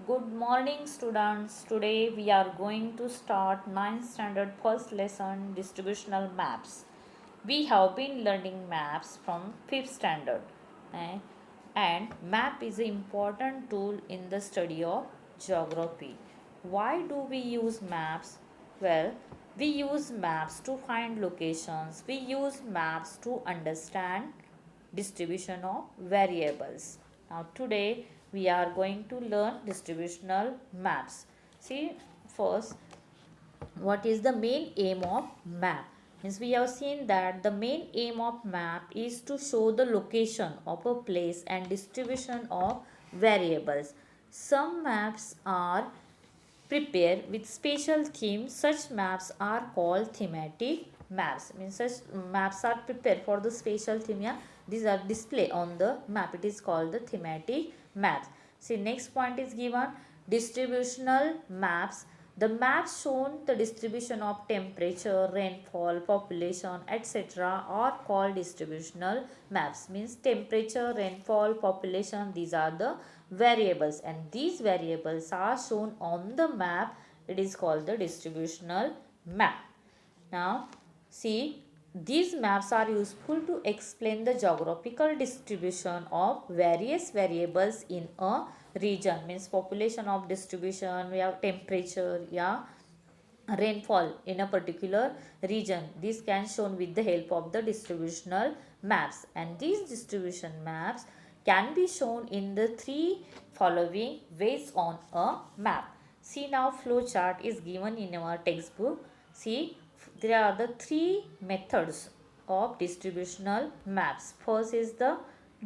Good morning students. Today we are going to start 9th standard first lesson distributional maps. We have been learning maps from 5th standard eh, and map is an important tool in the study of geography. Why do we use maps? Well, we use maps to find locations. We use maps to understand distribution of variables. Now today we are going to learn distributional maps. See, first, what is the main aim of map? Means we have seen that the main aim of map is to show the location of a place and distribution of variables. Some maps are prepared with special themes. Such maps are called thematic maps. Means such maps are prepared for the special theme. Yeah, these are display on the map. It is called the thematic maps. See, next point is given distributional maps. The maps shown the distribution of temperature, rainfall, population, etc. are called distributional maps. Means temperature, rainfall, population, these are the variables and these variables are shown on the map. It is called the distributional map. Now see, these maps are useful to explain the geographical distribution of various variables in a region. Means population of distribution, we have temperature, yeah, rainfall in a particular region. This can shown with the help of the distributional maps, and these distribution maps can be shown in the three following ways on a map. See, now flow chart is given in our textbook. See, there are the three methods of distributional maps. First is the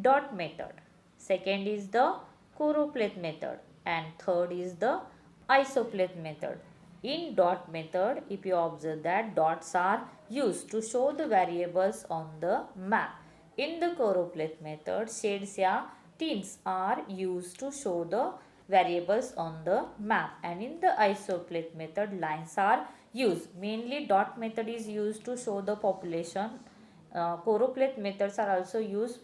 dot method, second is the choropleth method, and third is the isopleth method. In dot method, if you observe that dots are used to show the variables on the map. In the choropleth method, shades या tints are used to show the variables on the map, and in the isopleth method, lines are used. Mainly dot method is used to show the population. Choropleth methods are also used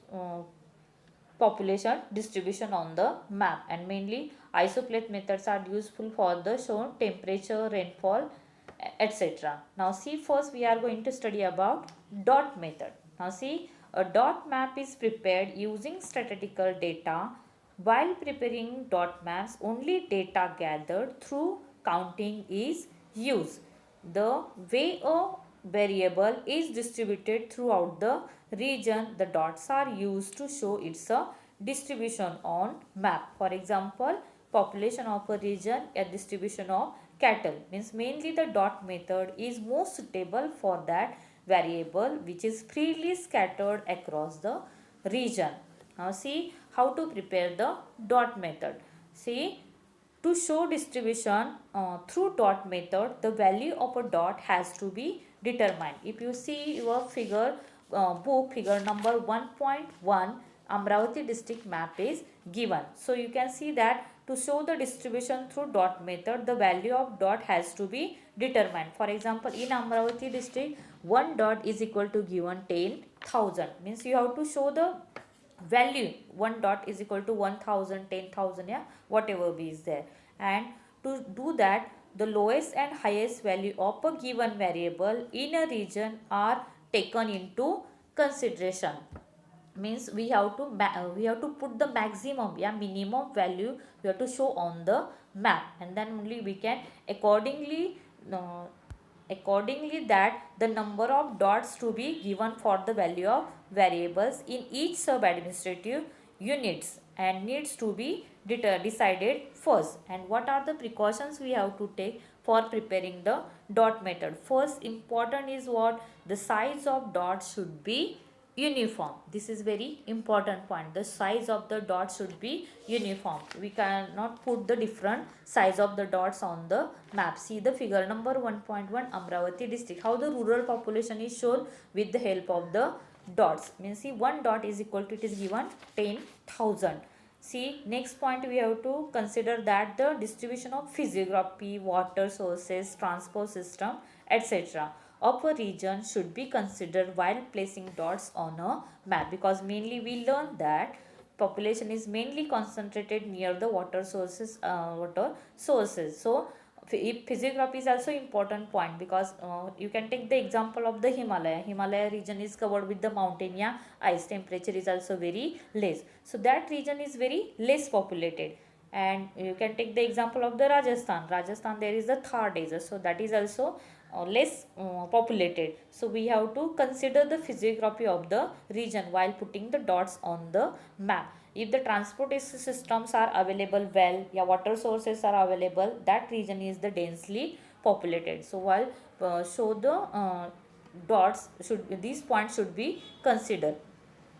population distribution on the map, and mainly isopleth methods are useful for the shown temperature, rainfall, etc. Now see, first we are going to study about dot method. Now see, a dot map is prepared using statistical data. While preparing dot maps, only data gathered through counting is used. The way a variable is distributed throughout the region, the dots are used to show its distribution on map. For example, population of a region, a distribution of cattle. Means mainly the dot method is most suitable for that variable which is freely scattered across the region. Now see how to prepare the dot method. See, to show distribution through dot method, the value of a dot has to be determined. If you see your figure book, figure number 1.1, Amravati district map is given. So you can see that to show the distribution through dot method, the value of dot has to be determined. For example, in Amravati district, one dot is equal to given 10,000. Means you have to show the value. One dot is equal to 1000, 10,000, yeah, whatever be is there. And to do that, the lowest and highest value of a given variable in a region are taken into consideration. Means we have to put the maximum, yeah, minimum value we have to show on the map, and then only we can uh, accordingly that the number of dots to be given for the value of variables in each sub administrative units and needs to be decided first. And what are the precautions we have to take for preparing the dot method? First important is what? The size of dots should be uniform. This is very important point. The size of the dots should be uniform. We cannot put the different size of the dots on the map. See the figure number 1.1, Amravati district, how the rural population is shown with the help of the dots. Means see, one dot is equal to, it is given 10,000. See, next point we have to consider that the distribution of physiography, water sources, transport system, etc. of a region should be considered while placing dots on a map, because mainly we learn that population is mainly concentrated near the water sources. So physiography is also important point, because you can take the example of the Himalaya region is covered with the mountain, yeah, ice. Temperature is also very less, so that region is very less populated. And you can take the example of the Rajasthan. There is the Thar desert, so that is also less populated. So we have to consider the physiography of the region while putting the dots on the map. If the transportation systems are available well, yeah, water sources are available, that region is the densely populated. So while show the dots, these points should be considered.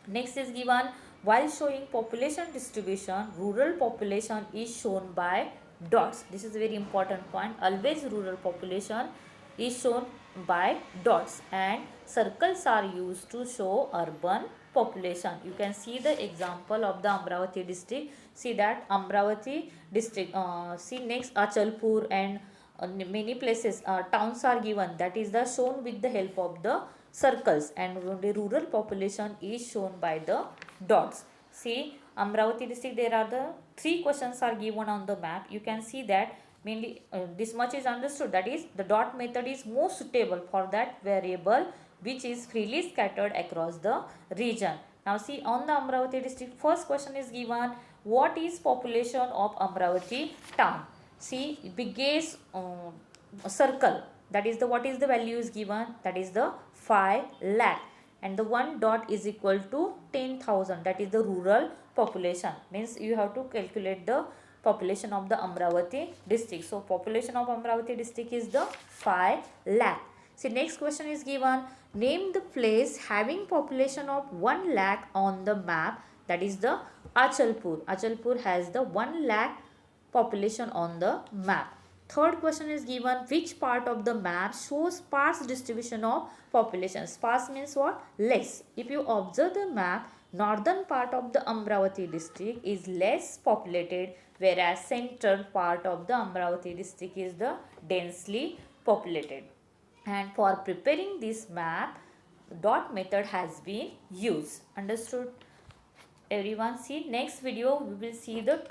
Next is given, while showing population distribution, rural population is shown by dots. This is a very important point. Always rural population is shown by dots, and circles are used to show urban population. You can see the example of the Amravati district. See that Amravati district. See next Achalpur, and many places towns are given, that is the shown with the help of the circles, and the rural population is shown by the dots. See Amravati district, there are the 3 questions are given on the map. You can see that mainly this much is understood, that is the dot method is most suitable for that variable which is freely scattered across the region. Now see on the Amravati district, first question is given, what is population of Amravati town? See biggest circle, that is the, what is the value is given, that is the 5 lakh, and the one dot is equal to 10,000, that is the rural population. Means you have to calculate the population of the Amravati district. So population of Amravati district is the 5 lakh. See next question is given, name the place having population of 1 lakh on the map, that is the Achalpur. Achalpur has the 1 lakh population on the map. Third question is given, which part of the map shows sparse distribution of population? Sparse means what? Less. If you observe the map, northern part of the Amravati district is less populated, whereas central part of the Amravati district is the densely populated. And for preparing this map, dot method has been used. Understood? Everyone, see next video we will see the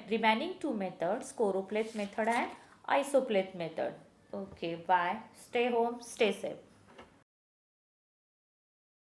remaining two methods, choropleth method and isopleth method. Okay, bye. Stay home, stay safe.